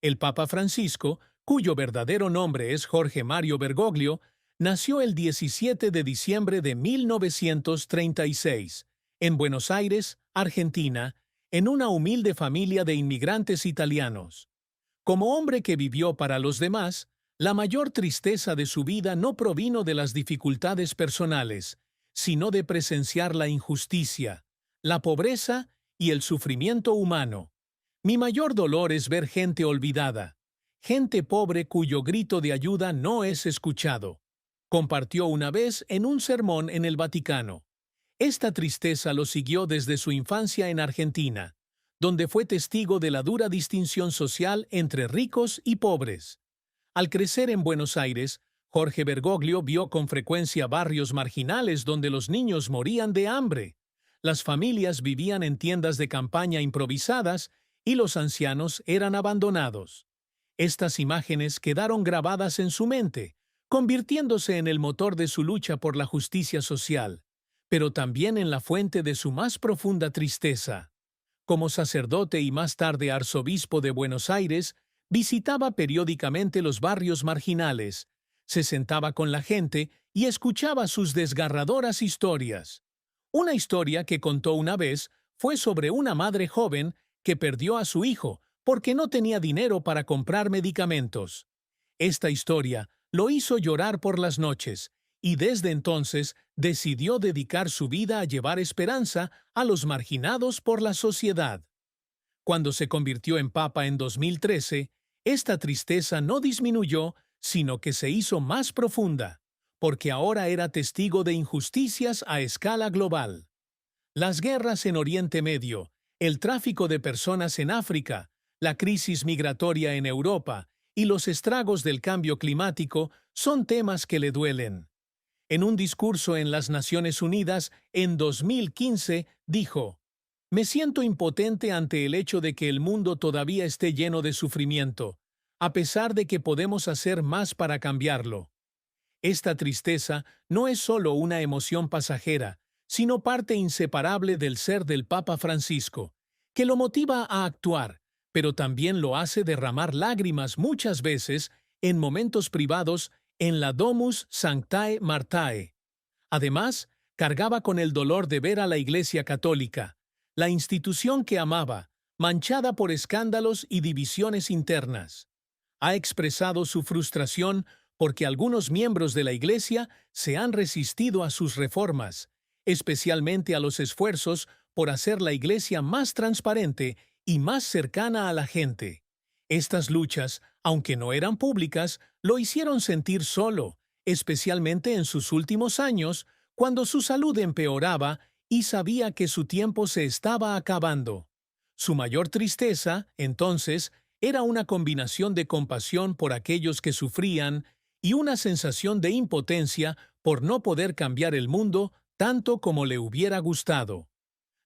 El Papa Francisco, cuyo verdadero nombre es Jorge Mario Bergoglio, nació el 17 de diciembre de 1936, en Buenos Aires, Argentina, en una humilde familia de inmigrantes italianos. Como hombre que vivió para los demás, la mayor tristeza de su vida no provino de las dificultades personales, sino de presenciar la injusticia, la pobreza y el sufrimiento humano. Mi mayor dolor es ver gente olvidada, gente pobre cuyo grito de ayuda no es escuchado. Compartió una vez en un sermón en el Vaticano. Esta tristeza lo siguió desde su infancia en Argentina, donde fue testigo de la dura distinción social entre ricos y pobres. Al crecer en Buenos Aires, Jorge Bergoglio vio con frecuencia barrios marginales donde los niños morían de hambre. Las familias vivían en tiendas de campaña improvisadas y los ancianos eran abandonados. Estas imágenes quedaron grabadas en su mente, convirtiéndose en el motor de su lucha por la justicia social, pero también en la fuente de su más profunda tristeza. Como sacerdote y más tarde arzobispo de Buenos Aires, visitaba periódicamente los barrios marginales, se sentaba con la gente y escuchaba sus desgarradoras historias. Una historia que contó una vez fue sobre una madre joven que perdió a su hijo porque no tenía dinero para comprar medicamentos. Esta historia lo hizo llorar por las noches, y desde entonces decidió dedicar su vida a llevar esperanza a los marginados por la sociedad. Cuando se convirtió en papa en 2013, esta tristeza no disminuyó, sino que se hizo más profunda, porque ahora era testigo de injusticias a escala global. Las guerras en Oriente Medio, el tráfico de personas en África, la crisis migratoria en Europa y los estragos del cambio climático son temas que le duelen. En un discurso en las Naciones Unidas en 2015 dijo: "Me siento impotente ante el hecho de que el mundo todavía esté lleno de sufrimiento, a pesar de que podemos hacer más para cambiarlo". Esta tristeza no es solo una emoción pasajera, sino parte inseparable del ser del Papa Francisco, que lo motiva a actuar, pero también lo hace derramar lágrimas muchas veces en momentos privados en la Domus Sanctae Martae. Además, cargaba con el dolor de ver a la Iglesia Católica, la institución que amaba, manchada por escándalos y divisiones internas. Ha expresado su frustración porque algunos miembros de la Iglesia se han resistido a sus reformas, especialmente a los esfuerzos por hacer la Iglesia más transparente y más cercana a la gente. Estas luchas, aunque no eran públicas, lo hicieron sentir solo, especialmente en sus últimos años, cuando su salud empeoraba y sabía que su tiempo se estaba acabando. Su mayor tristeza, entonces, era una combinación de compasión por aquellos que sufrían y una sensación de impotencia por no poder cambiar el mundo tanto como le hubiera gustado.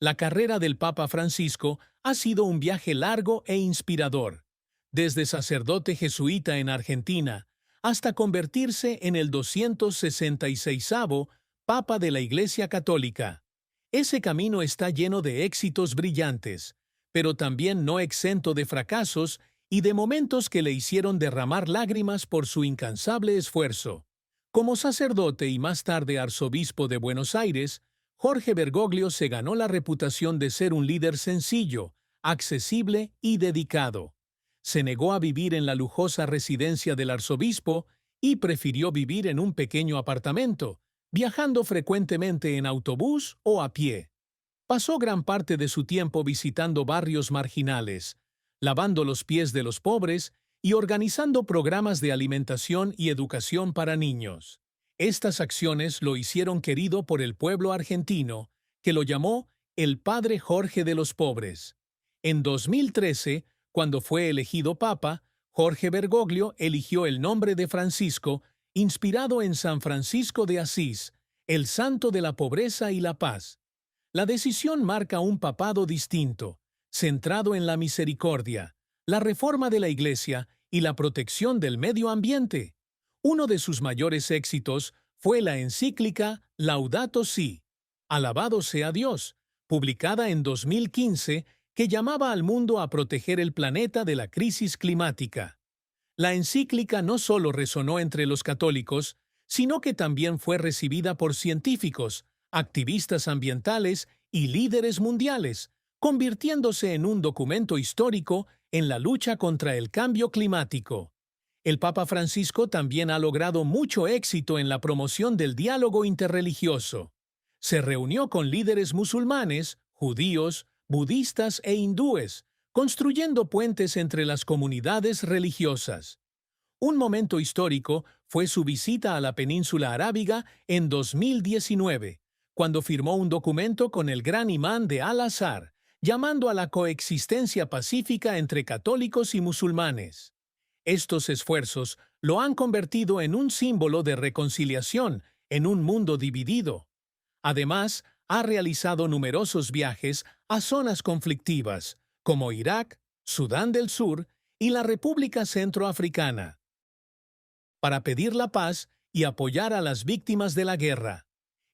La carrera del Papa Francisco ha sido un viaje largo e inspirador, desde sacerdote jesuita en Argentina hasta convertirse en el 266º Papa de la Iglesia Católica. Ese camino está lleno de éxitos brillantes, pero también no exento de fracasos y de momentos que le hicieron derramar lágrimas por su incansable esfuerzo. Como sacerdote y más tarde arzobispo de Buenos Aires, Jorge Bergoglio se ganó la reputación de ser un líder sencillo, accesible y dedicado. Se negó a vivir en la lujosa residencia del arzobispo y prefirió vivir en un pequeño apartamento, viajando frecuentemente en autobús o a pie. Pasó gran parte de su tiempo visitando barrios marginales, lavando los pies de los pobres y organizando programas de alimentación y educación para niños. Estas acciones lo hicieron querido por el pueblo argentino, que lo llamó el Padre Jorge de los Pobres. En 2013, cuando fue elegido Papa, Jorge Bergoglio eligió el nombre de Francisco, inspirado en San Francisco de Asís, el santo de la pobreza y la paz. La decisión marca un papado distinto, centrado en la misericordia, la reforma de la Iglesia y la protección del medio ambiente. Uno de sus mayores éxitos fue la encíclica Laudato Si, Alabado sea Dios, publicada en 2015, que llamaba al mundo a proteger el planeta de la crisis climática. La encíclica no solo resonó entre los católicos, sino que también fue recibida por científicos, activistas ambientales y líderes mundiales, convirtiéndose en un documento histórico en la lucha contra el cambio climático. El Papa Francisco también ha logrado mucho éxito en la promoción del diálogo interreligioso. Se reunió con líderes musulmanes, judíos, budistas e hindúes, construyendo puentes entre las comunidades religiosas. Un momento histórico fue su visita a la península arábiga en 2019, cuando firmó un documento con el gran imán de Al-Azhar, llamando a la coexistencia pacífica entre católicos y musulmanes. Estos esfuerzos lo han convertido en un símbolo de reconciliación en un mundo dividido. Además, ha realizado numerosos viajes a zonas conflictivas, como Irak, Sudán del Sur y la República Centroafricana, para pedir la paz y apoyar a las víctimas de la guerra.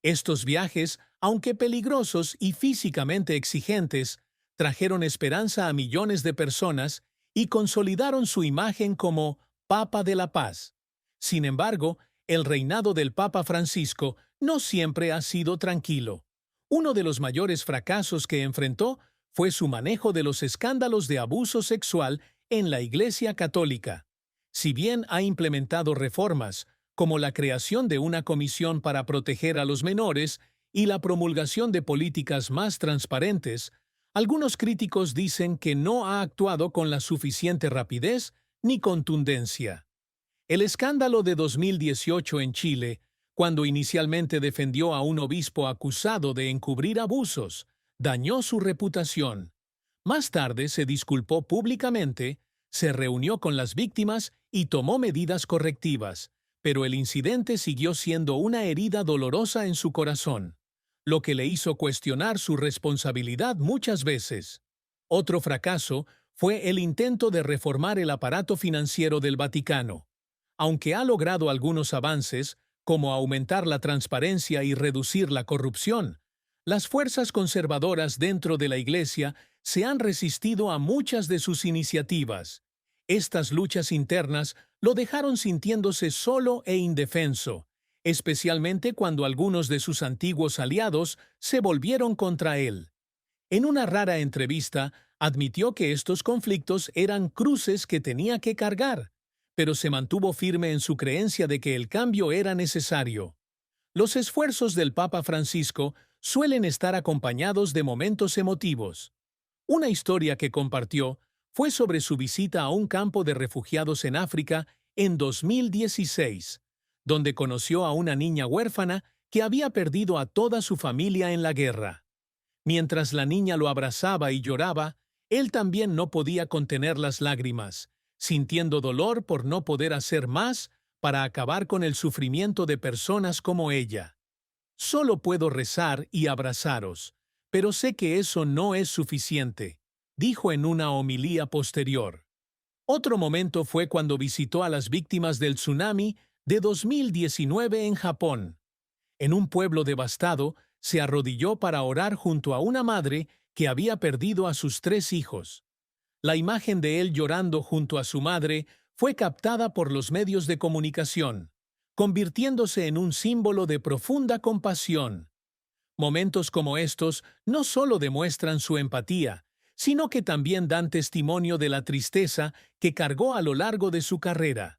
Estos viajes, aunque peligrosos y físicamente exigentes, trajeron esperanza a millones de personas y consolidaron su imagen como Papa de la Paz. Sin embargo, el reinado del Papa Francisco no siempre ha sido tranquilo. Uno de los mayores fracasos que enfrentó fue su manejo de los escándalos de abuso sexual en la Iglesia Católica. Si bien ha implementado reformas, como la creación de una comisión para proteger a los menores y la promulgación de políticas más transparentes, algunos críticos dicen que no ha actuado con la suficiente rapidez ni contundencia. El escándalo de 2018 en Chile, cuando inicialmente defendió a un obispo acusado de encubrir abusos, dañó su reputación. Más tarde se disculpó públicamente, se reunió con las víctimas y tomó medidas correctivas, pero el incidente siguió siendo una herida dolorosa en su corazón, lo que le hizo cuestionar su responsabilidad muchas veces. Otro fracaso fue el intento de reformar el aparato financiero del Vaticano. Aunque ha logrado algunos avances, como aumentar la transparencia y reducir la corrupción, las fuerzas conservadoras dentro de la Iglesia se han resistido a muchas de sus iniciativas. Estas luchas internas lo dejaron sintiéndose solo e indefenso, especialmente cuando algunos de sus antiguos aliados se volvieron contra él. En una rara entrevista, admitió que estos conflictos eran cruces que tenía que cargar, pero se mantuvo firme en su creencia de que el cambio era necesario. Los esfuerzos del Papa Francisco suelen estar acompañados de momentos emotivos. Una historia que compartió fue sobre su visita a un campo de refugiados en África en 2016, donde conoció a una niña huérfana que había perdido a toda su familia en la guerra. Mientras la niña lo abrazaba y lloraba, él también no podía contener las lágrimas, sintiendo dolor por no poder hacer más para acabar con el sufrimiento de personas como ella. Solo puedo rezar y abrazaros, pero sé que eso no es suficiente, dijo en una homilía posterior. Otro momento fue cuando visitó a las víctimas del tsunami de 2019 en Japón. En un pueblo devastado, se arrodilló para orar junto a una madre que había perdido a sus 3 hijos. La imagen de él llorando junto a su madre fue captada por los medios de comunicación, convirtiéndose en un símbolo de profunda compasión. Momentos como estos no solo demuestran su empatía, sino que también dan testimonio de la tristeza que cargó a lo largo de su carrera.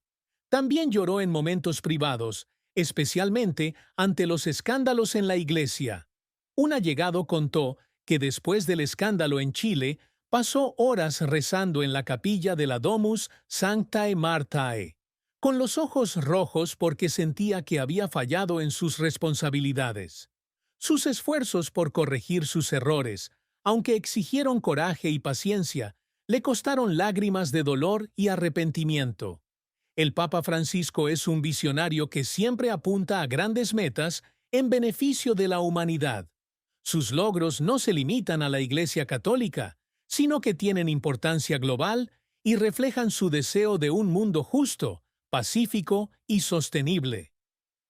También lloró en momentos privados, especialmente ante los escándalos en la Iglesia. Un allegado contó que después del escándalo en Chile, pasó horas rezando en la capilla de la Domus Sanctae Marthae, con los ojos rojos porque sentía que había fallado en sus responsabilidades. Sus esfuerzos por corregir sus errores, aunque exigieron coraje y paciencia, le costaron lágrimas de dolor y arrepentimiento. El Papa Francisco es un visionario que siempre apunta a grandes metas en beneficio de la humanidad. Sus logros no se limitan a la Iglesia Católica, sino que tienen importancia global y reflejan su deseo de un mundo justo, pacífico y sostenible.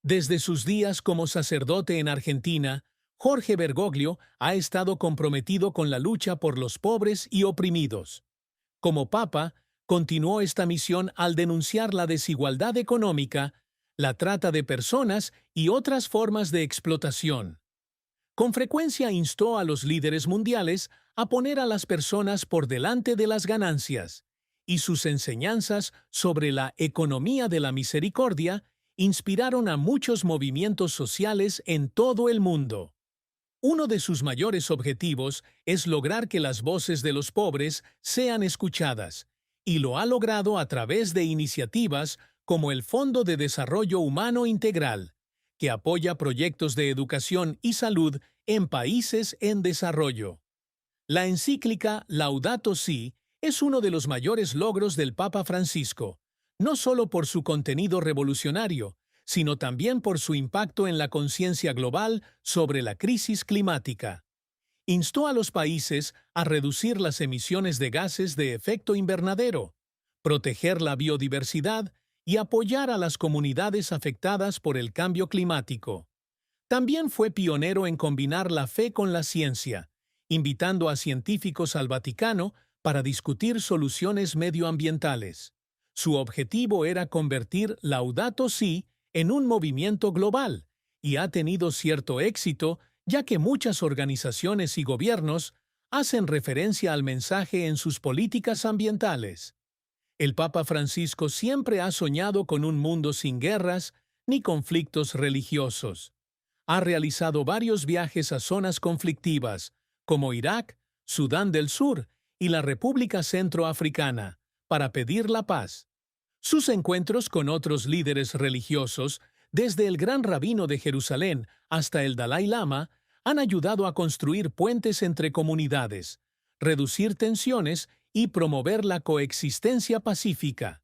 Desde sus días como sacerdote en Argentina, Jorge Bergoglio ha estado comprometido con la lucha por los pobres y oprimidos. Como Papa, continuó esta misión al denunciar la desigualdad económica, la trata de personas y otras formas de explotación. Con frecuencia instó a los líderes mundiales a poner a las personas por delante de las ganancias, y sus enseñanzas sobre la economía de la misericordia inspiraron a muchos movimientos sociales en todo el mundo. Uno de sus mayores objetivos es lograr que las voces de los pobres sean escuchadas, y lo ha logrado a través de iniciativas como el Fondo de Desarrollo Humano Integral, que apoya proyectos de educación y salud en países en desarrollo. La encíclica Laudato Si es uno de los mayores logros del Papa Francisco, no solo por su contenido revolucionario, sino también por su impacto en la conciencia global sobre la crisis climática. Instó a los países a reducir las emisiones de gases de efecto invernadero, proteger la biodiversidad y apoyar a las comunidades afectadas por el cambio climático. También fue pionero en combinar la fe con la ciencia, invitando a científicos al Vaticano para discutir soluciones medioambientales. Su objetivo era convertir Laudato Si en un movimiento global, y ha tenido cierto éxito, ya que muchas organizaciones y gobiernos hacen referencia al mensaje en sus políticas ambientales. El Papa Francisco siempre ha soñado con un mundo sin guerras ni conflictos religiosos. Ha realizado varios viajes a zonas conflictivas, como Irak, Sudán del Sur y la República Centroafricana, para pedir la paz. Sus encuentros con otros líderes religiosos, desde el Gran Rabino de Jerusalén hasta el Dalai Lama, han ayudado a construir puentes entre comunidades, reducir tensiones y promover la coexistencia pacífica.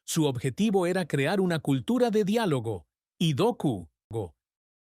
Su objetivo era crear una cultura de diálogo, Idoku,